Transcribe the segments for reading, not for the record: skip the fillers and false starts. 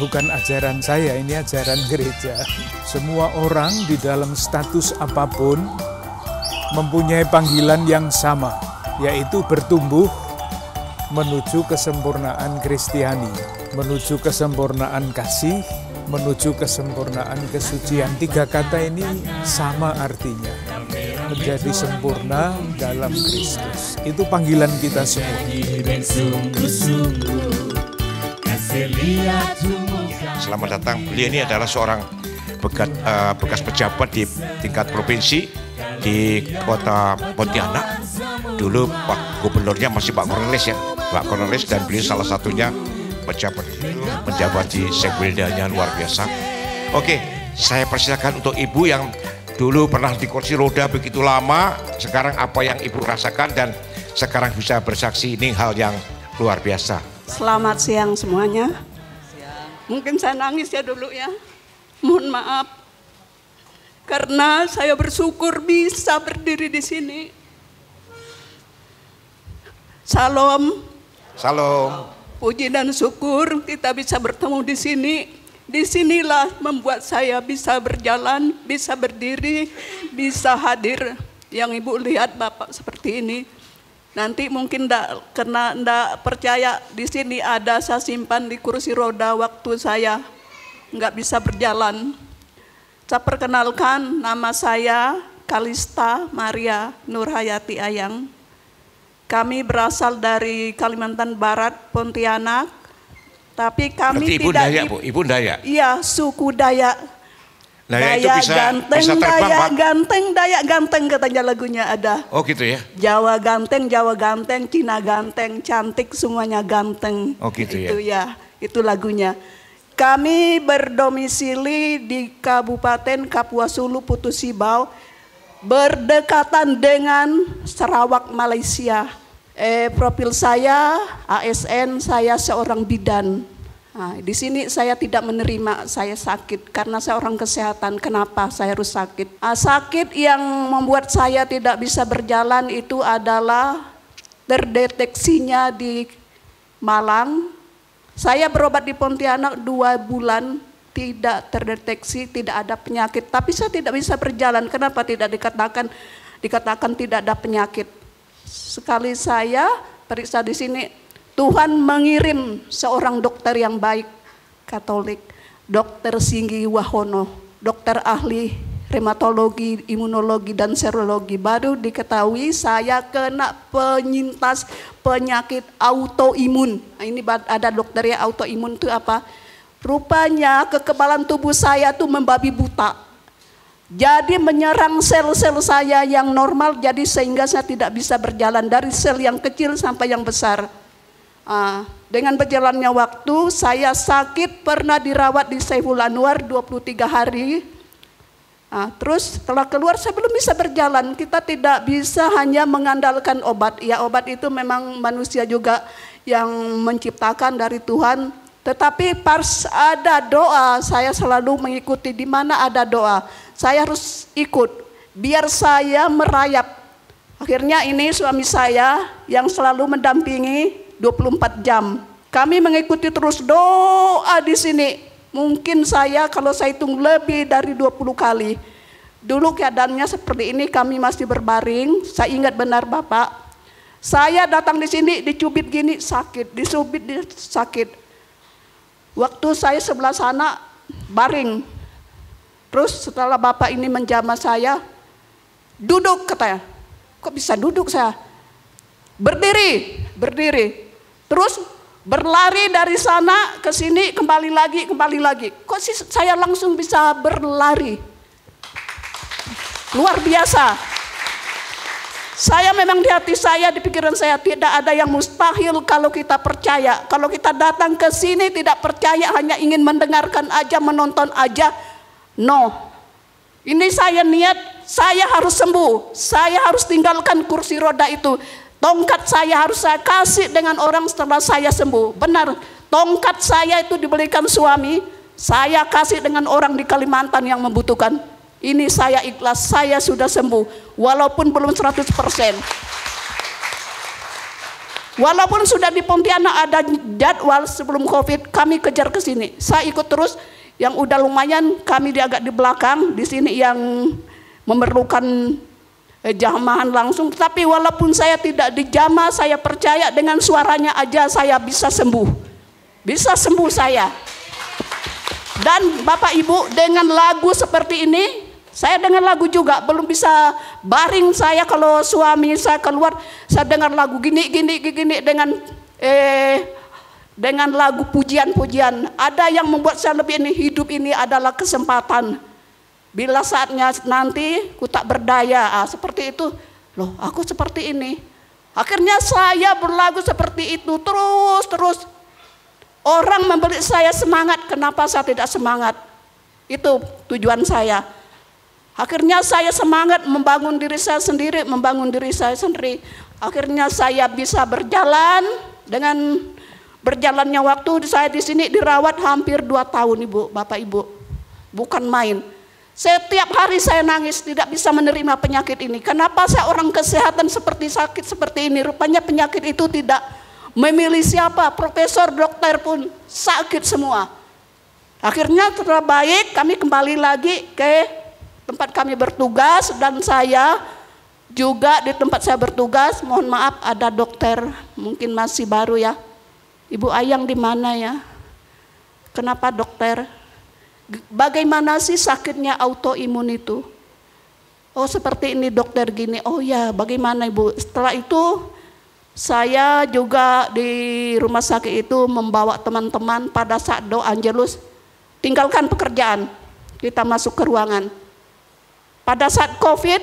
bukan ajaran saya, ini ajaran gereja. Semua orang di dalam status apapun mempunyai panggilan yang sama, yaitu bertumbuh menuju kesempurnaan Kristiani, menuju kesempurnaan kasih, menuju kesempurnaan kesucian. 3 kata ini sama artinya, menjadi sempurna dalam Kristus. Itu panggilan kita semua. Selamat datang. Beliau ini adalah seorang bekas pejabat di tingkat provinsi di kota Pontianak. Dulu Pak Gubernurnya masih Pak Cornelis ya, Pak Cornelis, dan beliau salah satunya menjabat di Sekbildanya, luar biasa. Oke, saya persilakan untuk Ibu yang dulu pernah di kursi roda begitu lama, sekarang apa yang Ibu rasakan dan sekarang bisa bersaksi, ini hal yang luar biasa. Selamat siang semuanya. Mungkin saya nangis ya dulu ya. Mohon maaf. Karena saya bersyukur bisa berdiri di sini. Salam. Salam. Puji dan syukur kita bisa bertemu di sini. Disinilah membuat saya bisa berjalan, bisa berdiri, bisa hadir. Yang Ibu lihat Bapak seperti ini. Nanti mungkin karena enggak percaya, di sini ada saya simpan di kursi roda waktu saya enggak bisa berjalan. Saya perkenalkan, nama saya Kalista Maria Nurhayati Ayang. Kami berasal dari Kalimantan Barat, Pontianak. Tapi kami berarti Ibu tidak Dayak, Bu? Ibu Dayak? Iya, suku Dayak. Nah, Dayak itu bisa terbang, Dayak Pak? ganteng, Dayak ganteng katanya lagunya ada. Oh gitu ya? Jawa ganteng, Cina ganteng, cantik semuanya ganteng. Oh gitu ya? Itu ya, itu lagunya. Kami berdomisili di Kabupaten Kapuas Hulu Putus Sibau, berdekatan dengan Sarawak, Malaysia. Profil saya ASN, saya seorang bidan. Nah, di sini saya tidak menerima, saya sakit karena saya orang kesehatan. Kenapa saya harus sakit? Sakit yang membuat saya tidak bisa berjalan itu adalah terdeteksinya di Malang. Saya berobat di Pontianak 2 bulan, tidak terdeteksi, tidak ada penyakit. Tapi saya tidak bisa berjalan. Kenapa tidak dikatakan tidak ada penyakit? Sekali saya periksa di sini, Tuhan mengirim seorang dokter yang baik, Katolik, Dokter Singgi Wahono, dokter ahli reumatologi, imunologi, dan serologi. Baru diketahui saya kena penyintas penyakit autoimun. Nah, ini ada dokternya, autoimun itu apa? Rupanya kekebalan tubuh saya tuh membabi buta. Jadi menyerang sel-sel saya yang normal, jadi sehingga saya tidak bisa berjalan dari sel yang kecil sampai yang besar. Dengan berjalannya waktu, saya sakit, pernah dirawat di Saiful Anwar 23 hari. Terus setelah keluar saya belum bisa berjalan. Kita tidak bisa hanya mengandalkan obat. Ya, obat itu memang manusia juga yang menciptakan dari Tuhan. Tetapi pas ada doa, saya selalu mengikuti. Di mana ada doa, saya harus ikut. Biar saya merayap. Akhirnya ini suami saya yang selalu mendampingi 24 jam. Kami mengikuti terus doa di sini. Mungkin saya kalau saya hitung lebih dari 20 kali. Dulu keadaannya seperti ini, kami masih berbaring. Saya ingat benar Bapak. Saya datang di sini dicubit gini sakit, disubit sakit. Waktu saya sebelah sana baring. Terus setelah Bapak ini menjamah saya, duduk katanya. Kok bisa duduk saya? Berdiri. Terus berlari dari sana ke sini, kembali lagi. Kok sih saya langsung bisa berlari? Luar biasa. Saya memang di hati saya, di pikiran saya, tidak ada yang mustahil kalau kita percaya. Kalau kita datang ke sini tidak percaya, hanya ingin mendengarkan aja, menonton aja. No. Ini saya niat, saya harus sembuh. Saya harus tinggalkan kursi roda itu. Tongkat saya harus saya kasih dengan orang setelah saya sembuh. Benar, tongkat saya itu dibelikan suami, saya kasih dengan orang di Kalimantan yang membutuhkan. Ini saya ikhlas, saya sudah sembuh, walaupun belum 100%. Walaupun sudah di Pontianak ada jadwal sebelum COVID, kami kejar ke sini. Saya ikut terus. Yang udah lumayan kami agak di belakang, di sini yang memerlukan jamahan langsung. Tapi walaupun saya tidak dijamah, saya percaya dengan suaranya aja saya bisa sembuh. Bisa sembuh saya. Dan Bapak Ibu, dengan lagu seperti ini, saya dengar lagu juga, belum bisa baring saya kalau suami saya keluar, saya dengar lagu gini dengan lagu pujian-pujian. Ada yang membuat saya lebih ini, hidup ini adalah kesempatan. Bila saatnya nanti ku tak berdaya, seperti itu. Loh, aku seperti ini. Akhirnya saya berlagu seperti itu terus. Orang memberi saya semangat, kenapa saya tidak semangat? Itu tujuan saya. Akhirnya saya semangat membangun diri saya sendiri, Akhirnya saya bisa berjalan. Dengan berjalannya waktu, saya di sini dirawat hampir 2 tahun, Ibu, Bapak Ibu. Bukan main. Setiap hari saya nangis, tidak bisa menerima penyakit ini. Kenapa saya orang kesehatan sakit seperti ini? Rupanya penyakit itu tidak memilih siapa, profesor, dokter pun sakit semua. Akhirnya setelah baik, kami kembali lagi ke tempat kami bertugas, dan saya juga di tempat saya bertugas, mohon maaf ada dokter, mungkin masih baru ya. Ibu Ayang di mana ya? Kenapa dokter? Bagaimana sih sakitnya autoimun itu? Oh seperti ini dokter, gini. Oh ya, bagaimana Ibu? Setelah itu saya juga di rumah sakit itu membawa teman-teman pada saat doa Angelus, tinggalkan pekerjaan, kita masuk ke ruangan. Pada saat COVID,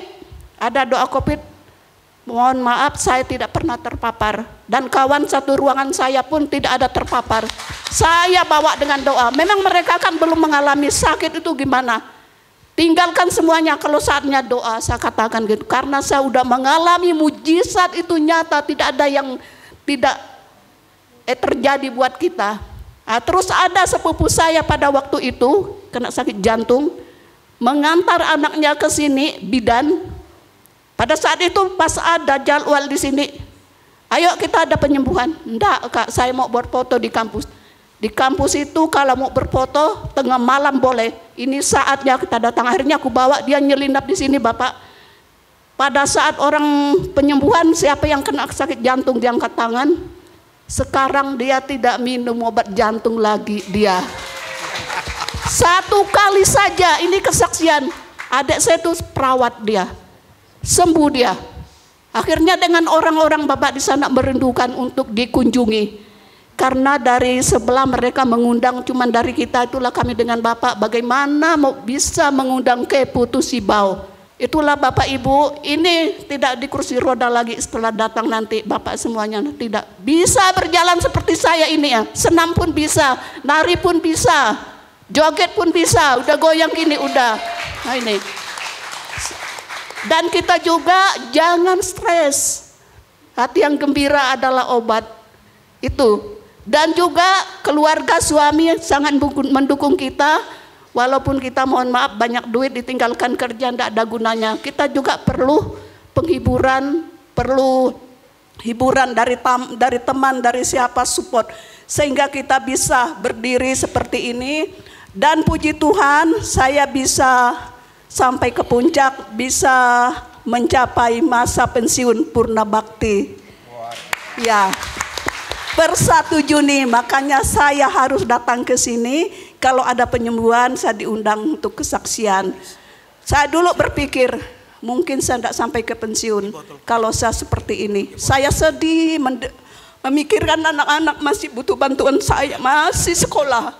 ada doa COVID, mohon maaf saya tidak pernah terpapar. Dan kawan satu ruangan saya pun tidak ada terpapar. Saya bawa dengan doa. Memang mereka kan belum mengalami sakit itu gimana. Tinggalkan semuanya kalau saatnya doa, saya katakan gitu. Karena saya udah mengalami mujizat itu nyata, tidak ada yang tidak terjadi buat kita. Nah, terus ada sepupu saya pada waktu itu kena sakit jantung, mengantar anaknya ke sini, bidan. Pada saat itu pas ada jadwal di sini, ayo kita ada penyembuhan. Enggak Kak, saya mau berfoto di kampus. Di kampus itu kalau mau berfoto tengah malam boleh. Ini saatnya kita datang. Akhirnya aku bawa dia nyelinap di sini Bapak. Pada saat orang penyembuhan, siapa yang kena sakit jantung diangkat tangan. Sekarang dia tidak minum obat jantung lagi dia. 1 kali saja, ini kesaksian. Adik saya itu perawat dia. Sembuh dia. Akhirnya dengan orang-orang Bapak di sana merindukan untuk dikunjungi. Karena dari sebelah mereka mengundang, cuman dari kita itulah kami dengan Bapak bagaimana mau bisa mengundang ke Putu Sibau. Itulah Bapak Ibu, ini tidak di kursi roda lagi setelah datang nanti Bapak semuanya tidak bisa berjalan seperti saya ini ya. Senam pun bisa, nari pun bisa, joget pun bisa, udah goyang gini udah. Nah ini. Dan kita juga jangan stres. Hati yang gembira adalah obat. Itu. Dan juga keluarga suami sangat mendukung kita. Walaupun kita mohon maaf banyak duit ditinggalkan kerja tidak ada gunanya. Kita juga perlu penghiburan, perlu hiburan dari teman, dari siapa support. Sehingga kita bisa berdiri seperti ini. Dan puji Tuhan saya bisa sampai ke puncak, bisa mencapai masa pensiun purna bakti. Ya. Per 1 Juni, makanya saya harus datang ke sini. Kalau ada penyembuhan, saya diundang untuk kesaksian. Saya dulu berpikir, mungkin saya tidak sampai ke pensiun kalau saya seperti ini. Saya sedih, memikirkan anak-anak masih butuh bantuan saya, masih sekolah.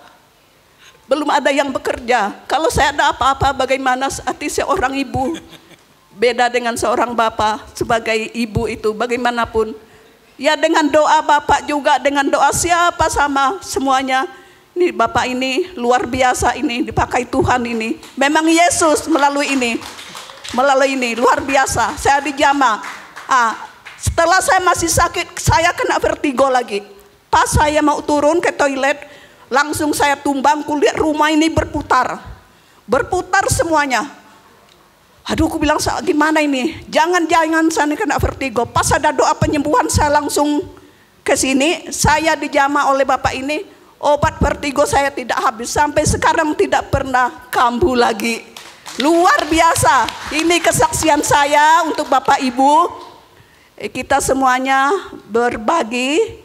Belum ada yang bekerja. Kalau saya ada apa-apa, bagaimana hati seorang ibu? Beda dengan seorang bapak, sebagai ibu itu, bagaimanapun. Ya dengan doa Bapak juga, dengan doa siapa sama semuanya. Ini Bapak ini luar biasa ini, dipakai Tuhan ini. Memang Yesus melalui ini luar biasa. Saya dijamah. Setelah saya masih sakit, saya kena vertigo lagi. Pas saya mau turun ke toilet, langsung saya tumbang, kulihat rumah ini berputar semuanya. Aduh, aku bilang gimana ini? Jangan saya kena vertigo. Pas ada doa penyembuhan, saya langsung ke sini, saya dijamah oleh Bapak ini, obat vertigo saya tidak habis. Sampai sekarang tidak pernah kambuh lagi. Luar biasa. Ini kesaksian saya untuk Bapak Ibu. Kita semuanya berbagi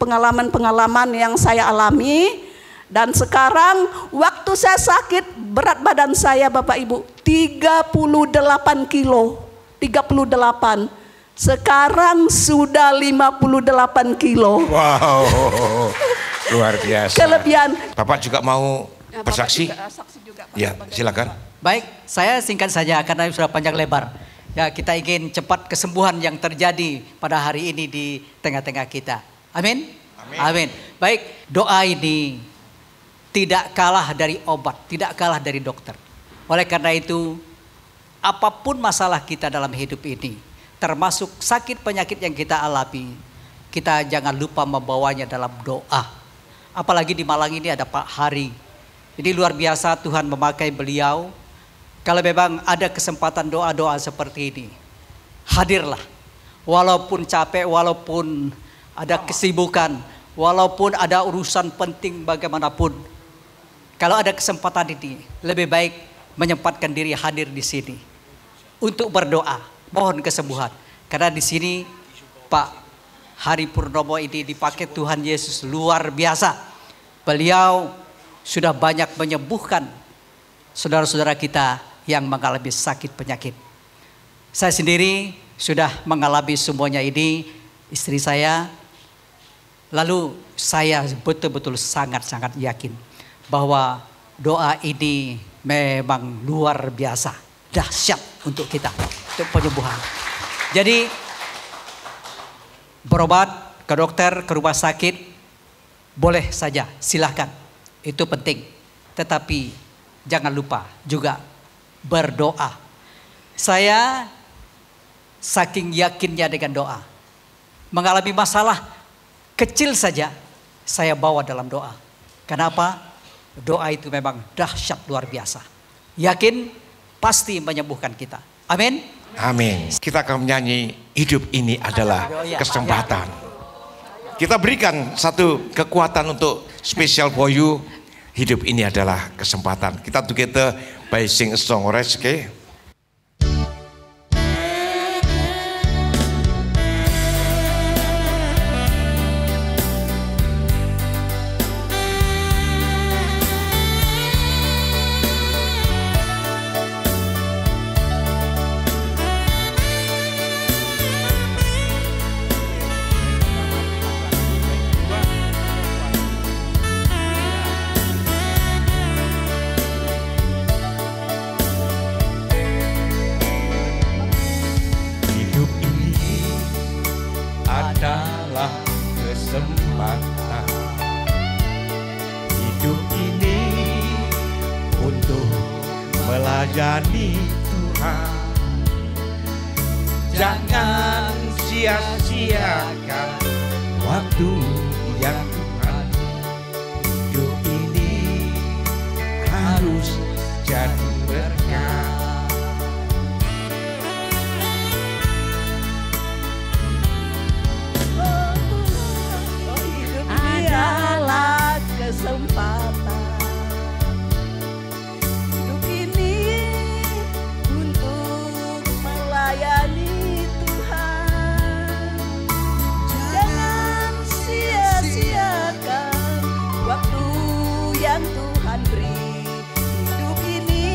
pengalaman-pengalaman yang saya alami. Dan sekarang waktu saya sakit, berat badan saya Bapak Ibu 38 kilo. 38. Sekarang sudah 58 kilo. Wow, luar biasa. Kelebihan. Bapak juga mau Ya, bersaksi? saksi juga, Pak. Ya, silakan. Baik, saya singkat saja karena sudah panjang lebar. Ya, kita ingin cepat kesembuhan yang terjadi pada hari ini di tengah-tengah kita. Amin. Amin. Baik, doa ini tidak kalah dari obat, tidak kalah dari dokter. Oleh karena itu, apapun masalah kita dalam hidup ini, termasuk sakit penyakit yang kita alami, kita jangan lupa membawanya dalam doa. Apalagi di Malang ini ada Pak Hari. Jadi luar biasa Tuhan memakai beliau. Kalau memang ada kesempatan doa-doa seperti ini, hadirlah. Walaupun capek, walaupun ada kesibukan, walaupun ada urusan penting bagaimanapun. Kalau ada kesempatan ini, lebih baik menyempatkan diri hadir di sini untuk berdoa, mohon kesembuhan. Karena di sini Pak Hari Purnomo ini dipakai Tuhan Yesus luar biasa. Beliau sudah banyak menyembuhkan saudara-saudara kita yang mengalami sakit penyakit. Saya sendiri sudah mengalami semuanya ini, istri saya. Lalu saya betul-betul sangat-sangat yakin bahwa doa ini memang luar biasa, dahsyat untuk kita, untuk penyembuhan. Jadi berobat ke dokter, ke rumah sakit, boleh saja, silahkan. Itu penting. Tetapi jangan lupa juga berdoa. Saya saking yakinnya dengan doa. Mengalami masalah kecil saja, saya bawa dalam doa. Kenapa? Doa itu memang dahsyat luar biasa. Yakin pasti menyembuhkan kita. Amin. Amin. Kita akan menyanyi hidup ini adalah kesempatan. Kita berikan satu kekuatan untuk special for you. Hidup ini adalah kesempatan. Kita together by sing a song, alright, okay? adalah kesempatan. Hidup ini untuk melayani Tuhan. Jangan sia-siakan waktu yang Tuhan. Hidup ini harus jadi berkah. Adalah kesempatan. Hidup ini untuk melayani Tuhan. Jangan sia-siakan waktu yang Tuhan beri. Hidup ini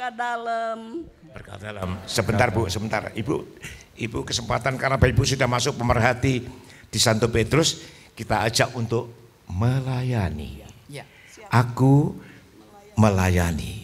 berkat dalam. Berkat dalam. Sebentar Bu, sebentar. Ibu kesempatan karena Bapak Ibu sudah masuk pemerhati di Santo Petrus, kita ajak untuk melayani. Ya. Aku melayani.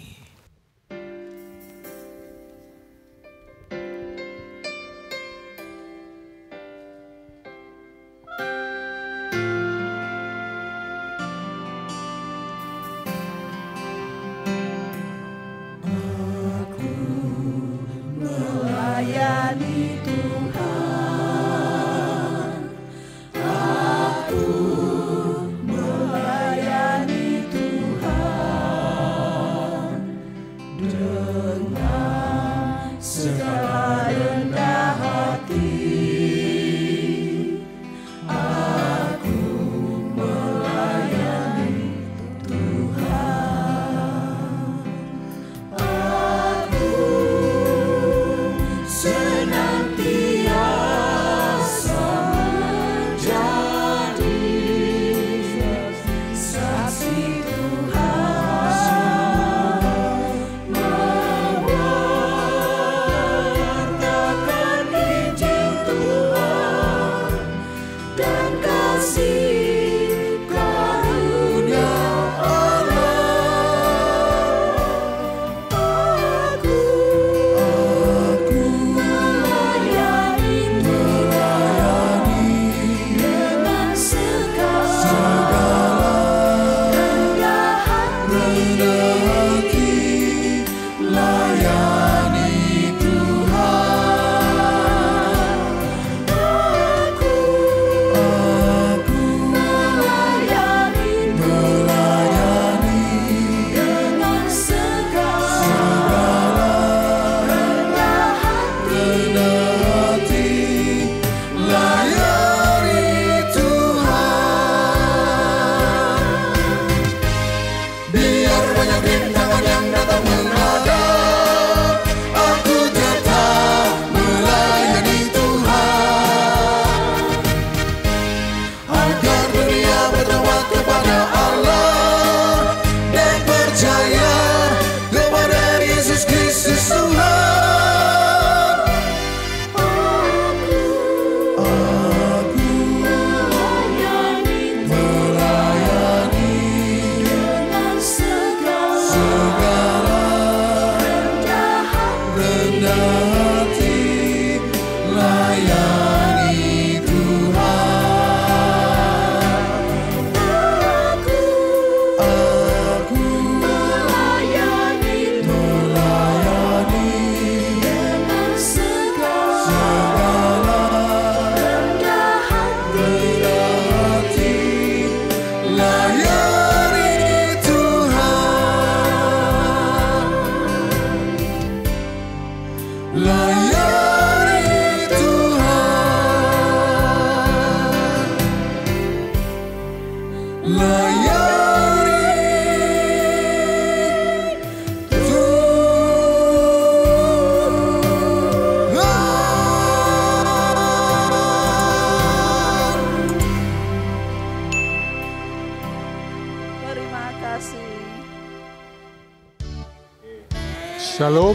Shalom,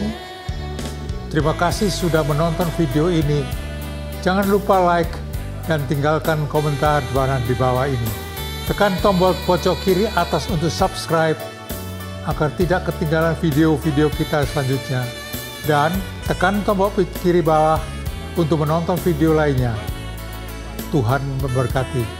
terima kasih sudah menonton video ini. Jangan lupa like dan tinggalkan komentar di bawah ini. Tekan tombol pojok kiri atas untuk subscribe agar tidak ketinggalan video-video kita selanjutnya. Dan tekan tombol kiri bawah untuk menonton video lainnya. Tuhan memberkati.